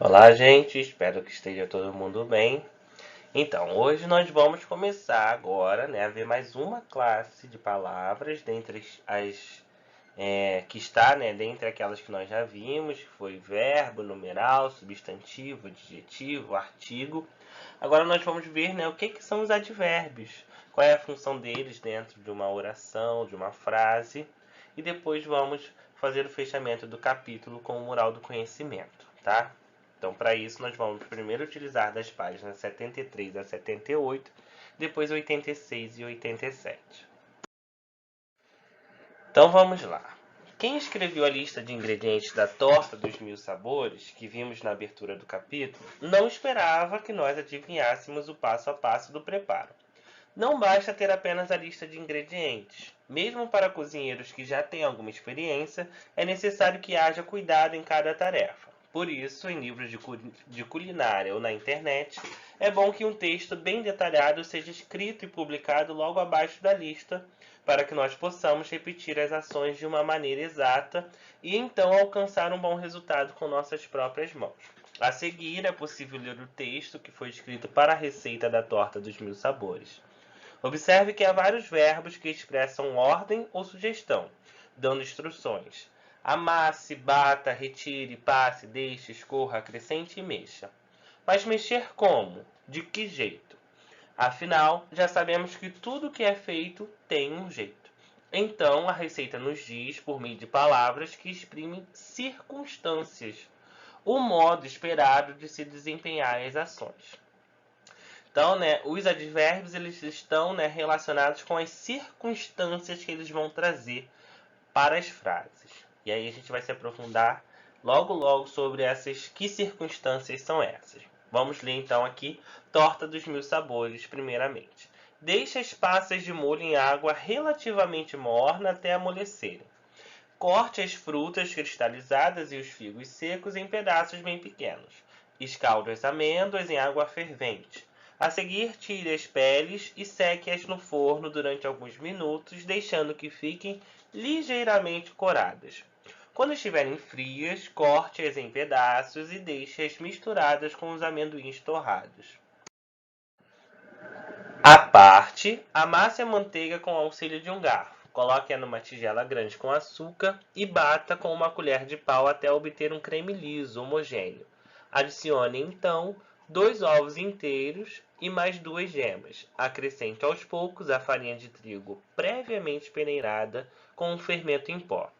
Olá, gente, espero que esteja todo mundo bem. Então, hoje nós vamos começar agora, a ver mais uma classe de palavras dentre que está, dentre aquelas que nós já vimos, que foi verbo, numeral, substantivo, adjetivo, artigo. Agora nós vamos ver, o que são os advérbios, qual é a função deles dentro de uma oração, de uma frase, e depois vamos fazer o fechamento do capítulo com o mural do conhecimento, tá? Então, para isso, nós vamos primeiro utilizar das páginas 73 a 78, depois 86 e 87. Então, vamos lá. Quem escreveu a lista de ingredientes da torta dos mil sabores, que vimos na abertura do capítulo, não esperava que nós adivinhássemos o passo a passo do preparo. Não basta ter apenas a lista de ingredientes. Mesmo para cozinheiros que já têm alguma experiência, é necessário que haja cuidado em cada tarefa. Por isso, em livros de culinária ou na internet, é bom que um texto bem detalhado seja escrito e publicado logo abaixo da lista, para que nós possamos repetir as ações de uma maneira exata e então alcançar um bom resultado com nossas próprias mãos. A seguir, é possível ler o texto que foi escrito para a receita da torta dos mil sabores. Observe que há vários verbos que expressam ordem ou sugestão, dando instruções. Amasse, bata, retire, passe, deixe, escorra, acrescente e mexa. Mas mexer como? De que jeito? Afinal, já sabemos que tudo que é feito tem um jeito. Então, a receita nos diz, por meio de palavras que exprimem circunstâncias, o modo esperado de se desempenhar as ações. Então, os advérbios eles estão, relacionados com as circunstâncias que eles vão trazer para as frases. E aí a gente vai se aprofundar logo sobre essas, que circunstâncias são essas. Vamos ler então aqui torta dos mil sabores, primeiramente. Deixe as passas de molho em água relativamente morna até amolecerem. Corte as frutas cristalizadas e os figos secos em pedaços bem pequenos. Escalde as amêndoas em água fervente. A seguir, tire as peles e seque-as no forno durante alguns minutos, deixando que fiquem ligeiramente coradas. Quando estiverem frias, corte-as em pedaços e deixe-as misturadas com os amendoins torrados. À parte, amasse a manteiga com o auxílio de um garfo. Coloque-a numa tigela grande com açúcar e bata com uma colher de pau até obter um creme liso, homogêneo. Adicione então 2 ovos inteiros e mais 2 gemas. Acrescente aos poucos a farinha de trigo previamente peneirada com um fermento em pó.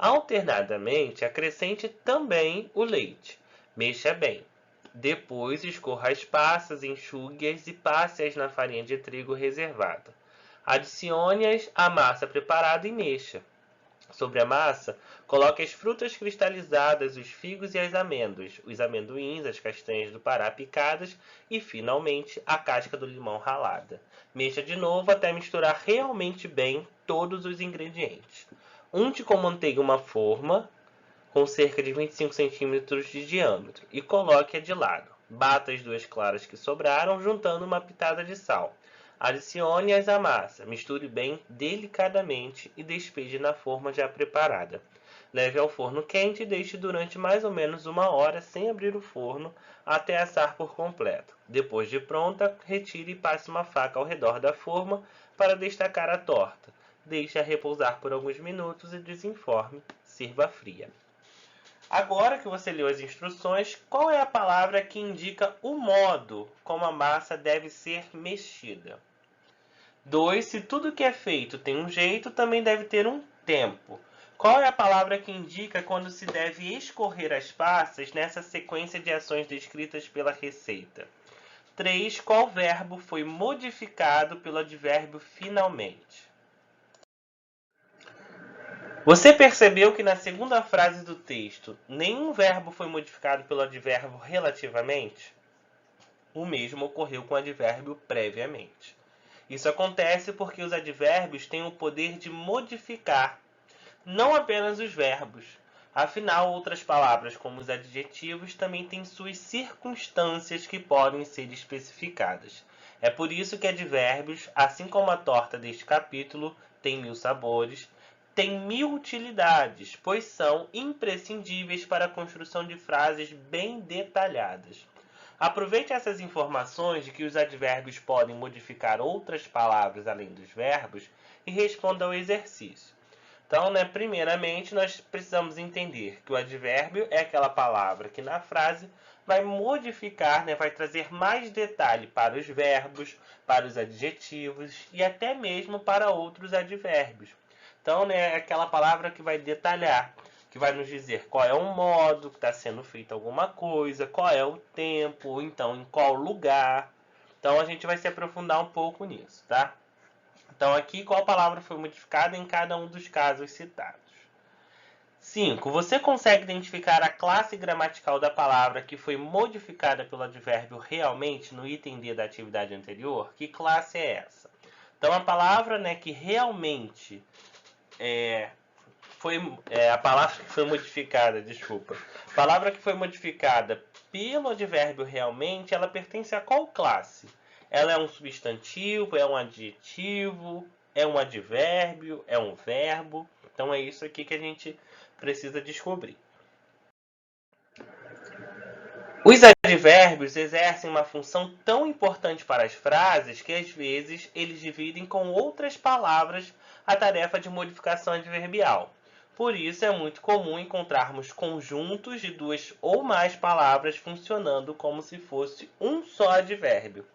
Alternadamente, acrescente também o leite. Mexa bem. Depois, escorra as passas, enxugue-as e passe-as na farinha de trigo reservada. Adicione-as à massa preparada e mexa. Sobre a massa, coloque as frutas cristalizadas, os figos e as amêndoas, os amendoins, as castanhas do Pará picadas e, finalmente, a casca do limão ralada. Mexa de novo até misturar realmente bem todos os ingredientes. Unte com manteiga uma forma com cerca de 25 centímetros de diâmetro e coloque-a de lado. Bata as 2 claras que sobraram, juntando uma pitada de sal. Adicione-as à massa, misture bem delicadamente e despeje na forma já preparada. Leve ao forno quente e deixe durante mais ou menos 1 hora sem abrir o forno até assar por completo. Depois de pronta, retire e passe uma faca ao redor da forma para destacar a torta. Deixe-a repousar por alguns minutos e desenforme. Sirva fria. Agora que você leu as instruções, qual é a palavra que indica o modo como a massa deve ser mexida? 2. Se tudo que é feito tem um jeito, também deve ter um tempo. Qual é a palavra que indica quando se deve escorrer as passas nessa sequência de ações descritas pela receita? 3. Qual verbo foi modificado pelo advérbio finalmente? Você percebeu que na segunda frase do texto, nenhum verbo foi modificado pelo advérbio relativamente? O mesmo ocorreu com o advérbio previamente. Isso acontece porque os advérbios têm o poder de modificar, não apenas os verbos. Afinal, outras palavras, como os adjetivos, também têm suas circunstâncias que podem ser especificadas. É por isso que advérbios, assim como a torta deste capítulo, tem 1000 sabores, têm 1000 utilidades, pois são imprescindíveis para a construção de frases bem detalhadas. Aproveite essas informações de que os advérbios podem modificar outras palavras além dos verbos e responda ao exercício. Então, primeiramente, nós precisamos entender que o advérbio é aquela palavra que na frase vai modificar, vai trazer mais detalhe para os verbos, para os adjetivos e até mesmo para outros advérbios. Então, é aquela palavra que vai detalhar, que vai nos dizer qual é o modo que está sendo feita alguma coisa, qual é o tempo, ou então em qual lugar. Então, a gente vai se aprofundar um pouco nisso, tá? Então, aqui, qual palavra foi modificada em cada um dos casos citados. 5. Você consegue identificar a classe gramatical da palavra que foi modificada pelo advérbio realmente no item D da atividade anterior? Que classe é essa? Então, a palavra que realmente a palavra que foi modificada, desculpa. A palavra que foi modificada pelo advérbio realmente, ela pertence a qual classe? Ela é um substantivo, é um adjetivo, é um advérbio, é um verbo? Então é isso aqui que a gente precisa descobrir. Os advérbios exercem uma função tão importante para as frases que às vezes eles dividem com outras palavras a tarefa de modificação adverbial. Por isso é muito comum encontrarmos conjuntos de 2 ou mais palavras funcionando como se fosse um só advérbio.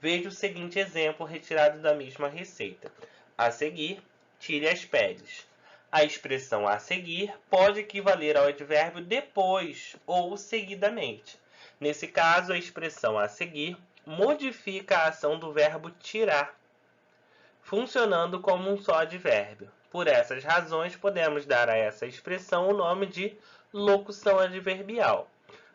Veja o seguinte exemplo retirado da mesma receita. A seguir, tire as peles. A expressão a seguir pode equivaler ao advérbio depois ou seguidamente. Nesse caso, a expressão a seguir modifica a ação do verbo tirar, funcionando como um só advérbio. Por essas razões, podemos dar a essa expressão o nome de locução adverbial.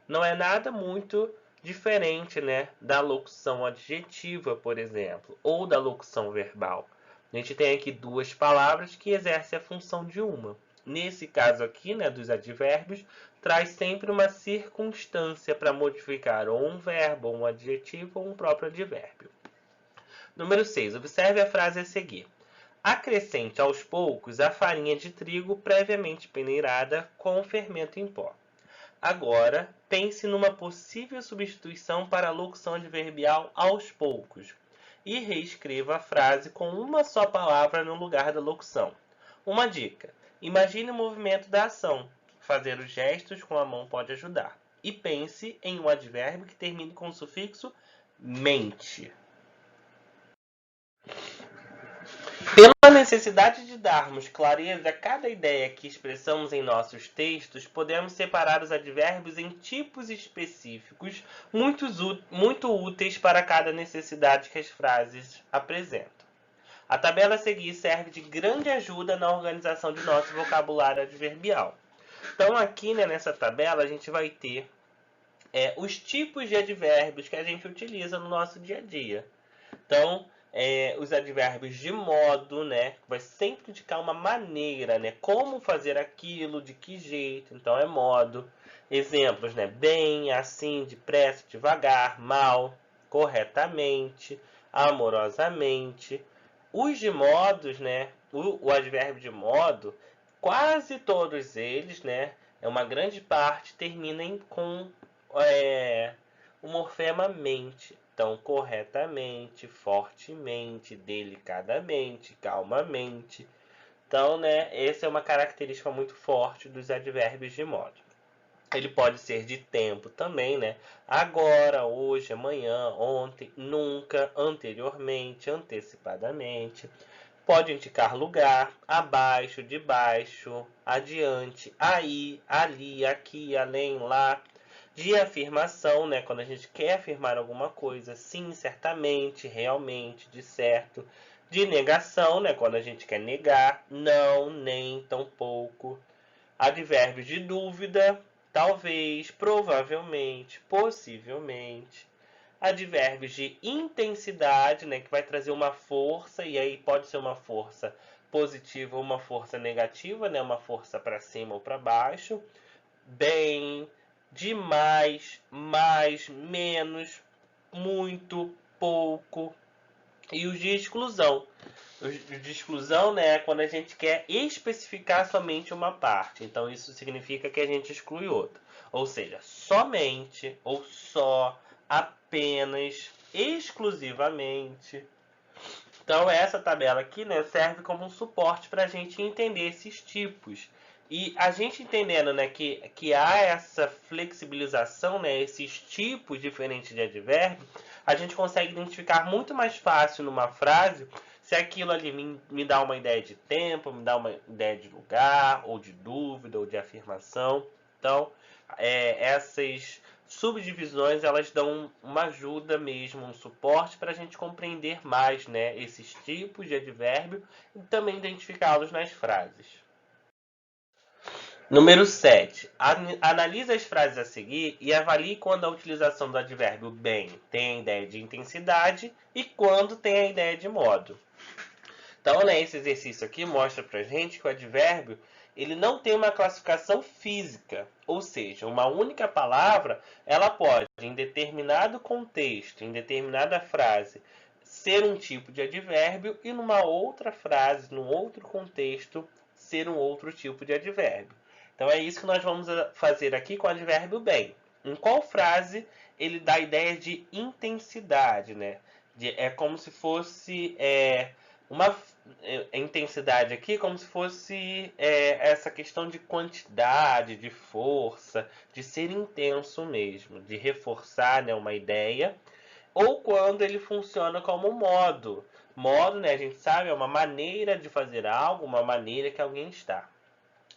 Não é nada muito diferente, da locução adjetiva, por exemplo, ou da locução verbal. A gente tem aqui 2 palavras que exercem a função de uma. Nesse caso aqui, dos advérbios, traz sempre uma circunstância para modificar ou um verbo, ou um adjetivo, ou um próprio advérbio. Número 6. Observe a frase a seguir. Acrescente aos poucos a farinha de trigo previamente peneirada com o fermento em pó. Agora, pense numa possível substituição para a locução adverbial aos poucos e reescreva a frase com uma só palavra no lugar da locução. Uma dica: imagine o movimento da ação. Fazer os gestos com a mão pode ajudar. E pense em um advérbio que termine com o sufixo mente. Pela necessidade de darmos clareza a cada ideia que expressamos em nossos textos, podemos separar os advérbios em tipos específicos muito úteis para cada necessidade que as frases apresentam. A tabela a seguir serve de grande ajuda na organização de nosso vocabulário adverbial. Então, aqui nessa tabela, a gente vai ter os tipos de advérbios que a gente utiliza no nosso dia a dia. Então, os advérbios de modo, vai sempre indicar uma maneira, como fazer aquilo, de que jeito, então é modo. Exemplos, bem, assim, depressa, devagar, mal, corretamente, amorosamente. Os de modos, o advérbio de modo, quase todos eles, uma grande parte, terminam com o morfema mente. Então, corretamente, fortemente, delicadamente, calmamente. Então, essa é uma característica muito forte dos advérbios de modo. Ele pode ser de tempo também, agora, hoje, amanhã, ontem, nunca, anteriormente, antecipadamente. Pode indicar lugar, abaixo, debaixo, adiante, aí, ali, aqui, além, lá. De afirmação, quando a gente quer afirmar alguma coisa, sim, certamente, realmente, de certo. De negação, quando a gente quer negar, não, nem, tampouco. Advérbios de dúvida, talvez, provavelmente, possivelmente. Advérbios de intensidade, que vai trazer uma força, e aí pode ser uma força positiva ou uma força negativa, uma força para cima ou para baixo. Bem, demais, mais, menos, muito, pouco. e os de exclusão. Os de exclusão, né, é quando a gente quer especificar somente uma parte. Então, isso significa que a gente exclui outra. Ou seja, somente, ou só, apenas, exclusivamente. Então, essa tabela aqui, né, serve como um suporte para a gente entender esses tipos. E a gente entendendo, né, que há essa flexibilização, né, esses tipos diferentes de advérbio, a gente consegue identificar muito mais fácil numa frase se aquilo ali me dá uma ideia de tempo, me dá uma ideia de lugar, ou de dúvida, ou de afirmação. Então, essas subdivisões, elas dão uma ajuda mesmo, um suporte para a gente compreender mais, né, esses tipos de advérbio e também identificá-los nas frases. Número 7. Analise as frases a seguir e avalie quando a utilização do advérbio bem tem a ideia de intensidade e quando tem a ideia de modo. Então, né, esse exercício aqui mostra pra gente que o advérbio ele não tem uma classificação física, ou seja, uma única palavra ela pode, em determinado contexto, em determinada frase, ser um tipo de advérbio e numa outra frase, num outro contexto, ser um outro tipo de advérbio. Então é isso que nós vamos fazer aqui com o advérbio bem. Em qual frase ele dá a ideia de intensidade, né? É como se fosse uma intensidade aqui, como se fosse essa questão de quantidade, de força, de ser intenso mesmo, de reforçar, né, uma ideia, ou quando ele funciona como modo. Modo, né, a gente sabe, é uma maneira de fazer algo, uma maneira que alguém está.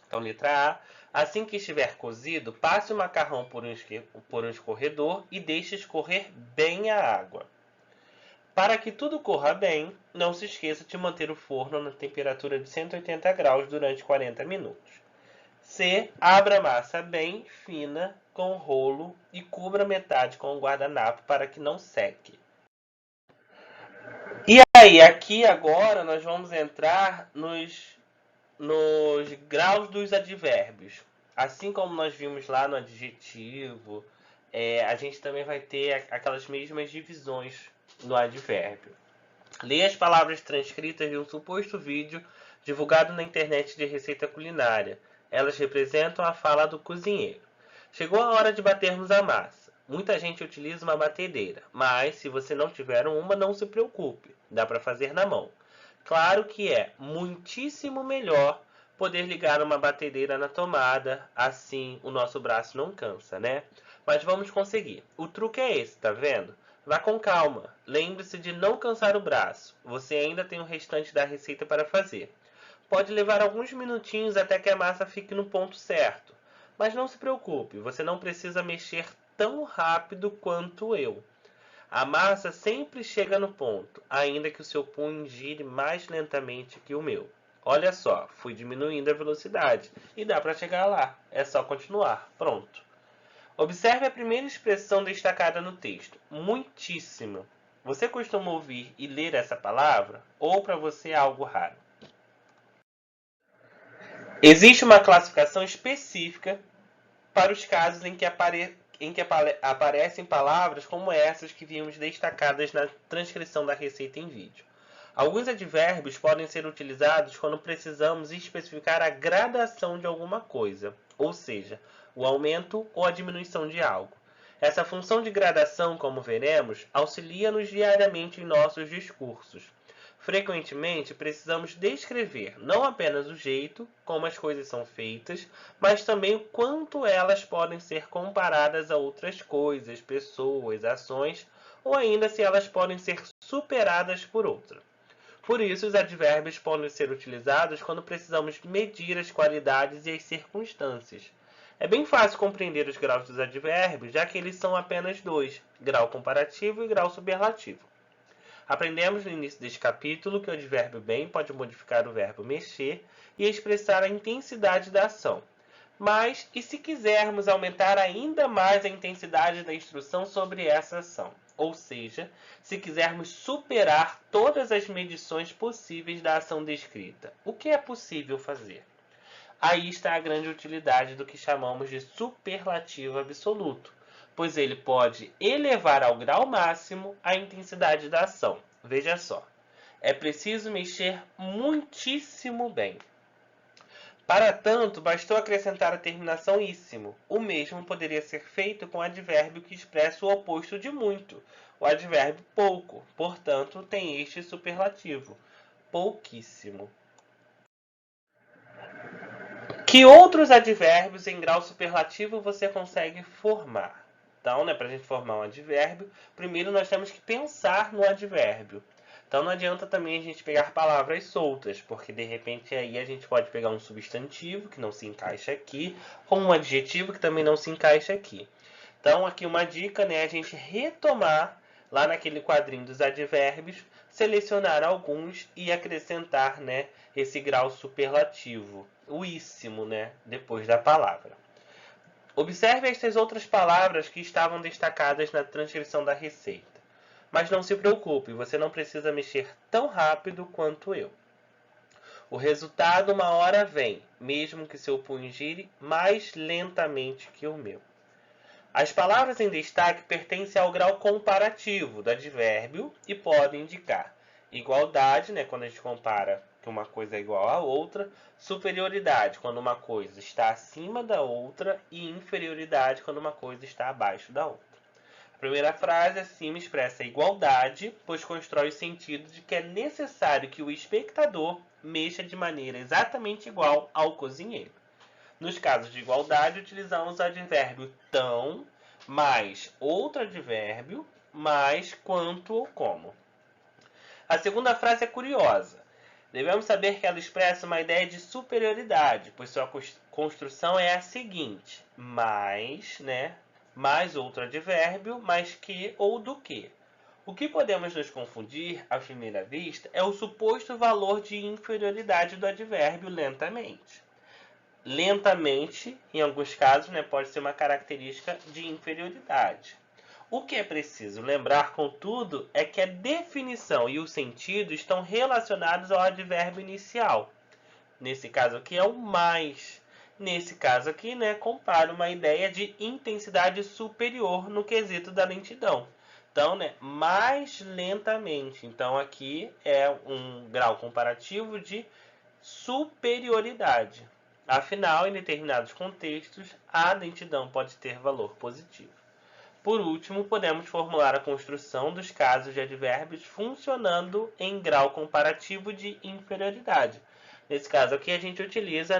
Então, letra A. Assim que estiver cozido, passe o macarrão por um escorredor e deixe escorrer bem a água. Para que tudo corra bem, não se esqueça de manter o forno na temperatura de 180 graus durante 40 minutos. C. Abra a massa bem fina com rolo e cubra metade com o guardanapo para que não seque. E aí, aqui agora nós vamos entrar nos graus dos advérbios. Assim como nós vimos lá no adjetivo, a gente também vai ter aquelas mesmas divisões no advérbio. Leia as palavras transcritas de um suposto vídeo divulgado na internet de receita culinária. Elas representam a fala do cozinheiro. Chegou a hora de batermos a massa. Muita gente utiliza uma batedeira, mas se você não tiver uma, não se preocupe. Dá para fazer na mão. Claro que é muitíssimo melhor poder ligar uma batedeira na tomada, assim o nosso braço não cansa, né? Mas vamos conseguir. O truque é esse, tá vendo? Vá com calma. Lembre-se de não cansar o braço. Você ainda tem o restante da receita para fazer. Pode levar alguns minutinhos até que a massa fique no ponto certo. Mas não se preocupe, você não precisa mexer tão rápido quanto eu. A massa sempre chega no ponto, ainda que o seu punho gire mais lentamente que o meu. Olha só, fui diminuindo a velocidade e dá para chegar lá. É só continuar. Pronto. Observe a primeira expressão destacada no texto. Muitíssimo. Você costuma ouvir e ler essa palavra? Ou para você é algo raro? Existe uma classificação específica para os casos em que aparecem palavras como essas que vimos destacadas na transcrição da receita em vídeo. Alguns advérbios podem ser utilizados quando precisamos especificar a gradação de alguma coisa, ou seja, o aumento ou a diminuição de algo. Essa função de gradação, como veremos, auxilia-nos diariamente em nossos discursos. Frequentemente, precisamos descrever não apenas o jeito como as coisas são feitas, mas também o quanto elas podem ser comparadas a outras coisas, pessoas, ações, ou ainda se elas podem ser superadas por outra. Por isso, os advérbios podem ser utilizados quando precisamos medir as qualidades e as circunstâncias. É bem fácil compreender os graus dos advérbios, já que eles são apenas dois, grau comparativo e grau superlativo. Aprendemos no início deste capítulo que o advérbio bem pode modificar o verbo mexer e expressar a intensidade da ação. Mas, e se quisermos aumentar ainda mais a intensidade da instrução sobre essa ação? Ou seja, se quisermos superar todas as medições possíveis da ação descrita, o que é possível fazer? Aí está a grande utilidade do que chamamos de superlativo absoluto, pois ele pode elevar ao grau máximo a intensidade da ação. Veja só. É preciso mexer muitíssimo bem. Para tanto, bastou acrescentar a terminação íssimo. O mesmo poderia ser feito com o advérbio que expressa o oposto de muito, o advérbio pouco. Portanto, tem este superlativo, pouquíssimo. Que outros advérbios em grau superlativo você consegue formar? Então, para a gente formar um advérbio, primeiro nós temos que pensar no advérbio. Então não adianta também a gente pegar palavras soltas, porque de repente aí a gente pode pegar um substantivo que não se encaixa aqui, ou um adjetivo que também não se encaixa aqui. Então aqui uma dica, a gente retomar lá naquele quadrinho dos advérbios, selecionar alguns e acrescentar, esse grau superlativo, o íssimo, depois da palavra. Observe estas outras palavras que estavam destacadas na transcrição da receita. Mas não se preocupe, você não precisa mexer tão rápido quanto eu. O resultado uma hora vem, mesmo que seu punho gire mais lentamente que o meu. As palavras em destaque pertencem ao grau comparativo do advérbio e podem indicar igualdade, quando a gente compara que uma coisa é igual à outra, superioridade, quando uma coisa está acima da outra, e inferioridade, quando uma coisa está abaixo da outra. A primeira frase acima expressa igualdade, pois constrói o sentido de que é necessário que o espectador mexa de maneira exatamente igual ao cozinheiro. Nos casos de igualdade, utilizamos o advérbio tão, mais outro advérbio, mais quanto ou como. A segunda frase é curiosa. Devemos saber que ela expressa uma ideia de superioridade, pois sua construção é a seguinte: mais outro advérbio, mais que ou do que. O que podemos nos confundir, à primeira vista, é o suposto valor de inferioridade do advérbio lentamente. Lentamente, em alguns casos, pode ser uma característica de inferioridade. O que é preciso lembrar, contudo, é que a definição e o sentido estão relacionados ao advérbio inicial. Nesse caso aqui é o mais. Nesse caso aqui, compara uma ideia de intensidade superior no quesito da lentidão. Então, mais lentamente. Então, aqui é um grau comparativo de superioridade. Afinal, em determinados contextos, a lentidão pode ter valor positivo. Por último, podemos formular a construção dos casos de advérbios funcionando em grau comparativo de inferioridade. Nesse caso aqui, a gente utiliza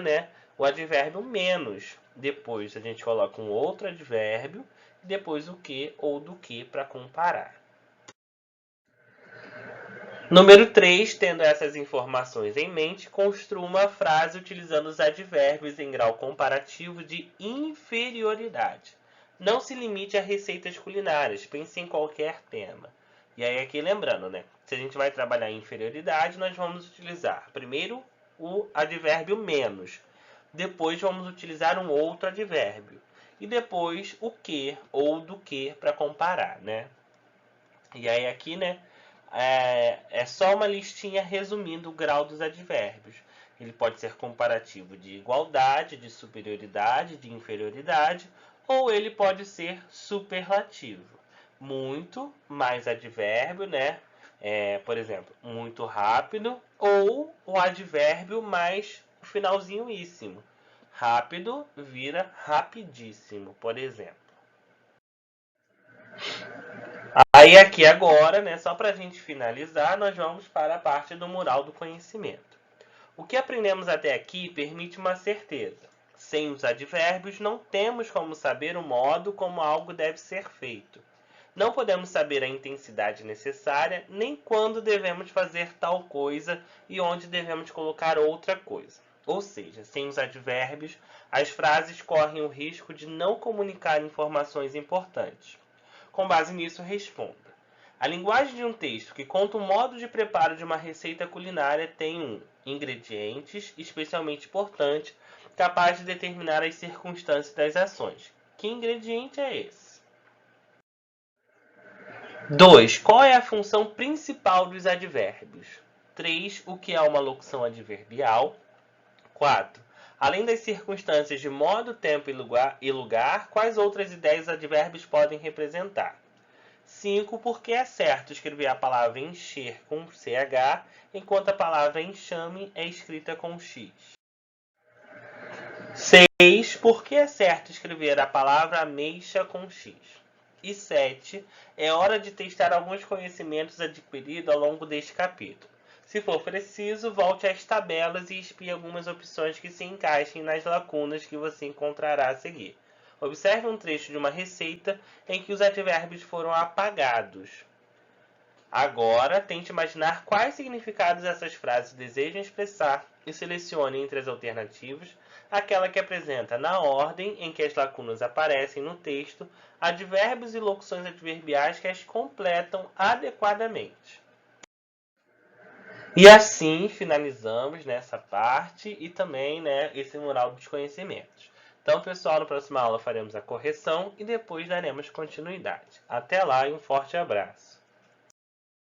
o advérbio menos. Depois a gente coloca um outro advérbio, e depois o que ou do que para comparar. Número 3, tendo essas informações em mente, construa uma frase utilizando os advérbios em grau comparativo de inferioridade. Não se limite a receitas culinárias, pense em qualquer tema. E aí aqui lembrando, se a gente vai trabalhar em inferioridade, nós vamos utilizar primeiro o advérbio menos. Depois vamos utilizar um outro advérbio. E depois o que ou do que para comparar, E aí aqui, é só uma listinha resumindo o grau dos advérbios. Ele pode ser comparativo de igualdade, de superioridade, de inferioridade, ou ele pode ser superlativo. Muito mais advérbio, por exemplo, muito rápido, ou o advérbio mais o finalzinho íssimo. Rápido vira rapidíssimo, por exemplo. Aí aqui agora, só para a gente finalizar, nós vamos para a parte do mural do conhecimento. O que aprendemos até aqui permite uma certeza. Sem os advérbios, não temos como saber o modo como algo deve ser feito. Não podemos saber a intensidade necessária, nem quando devemos fazer tal coisa e onde devemos colocar outra coisa. Ou seja, sem os advérbios, as frases correm o risco de não comunicar informações importantes. Com base nisso, responda. A linguagem de um texto que conta o modo de preparo de uma receita culinária tem ingredientes especialmente importantes, capaz de determinar as circunstâncias das ações. Que ingrediente é esse? 2. Qual é a função principal dos advérbios? 3. O que é uma locução adverbial? 4. Além das circunstâncias de modo, tempo e lugar, quais outras ideias os advérbios podem representar? 5, porque é certo escrever a palavra encher com CH, enquanto a palavra enxame é escrita com X. 6, porque é certo escrever a palavra ameixa com X. E 7, é hora de testar alguns conhecimentos adquiridos ao longo deste capítulo. Se for preciso, volte às tabelas e espie algumas opções que se encaixem nas lacunas que você encontrará a seguir. Observe um trecho de uma receita em que os advérbios foram apagados. Agora, tente imaginar quais significados essas frases desejam expressar e selecione entre as alternativas aquela que apresenta, na ordem em que as lacunas aparecem no texto, advérbios e locuções adverbiais que as completam adequadamente. E assim finalizamos nessa parte e também esse mural dos conhecimentos. Então, pessoal, na próxima aula faremos a correção e depois daremos continuidade. Até lá e um forte abraço.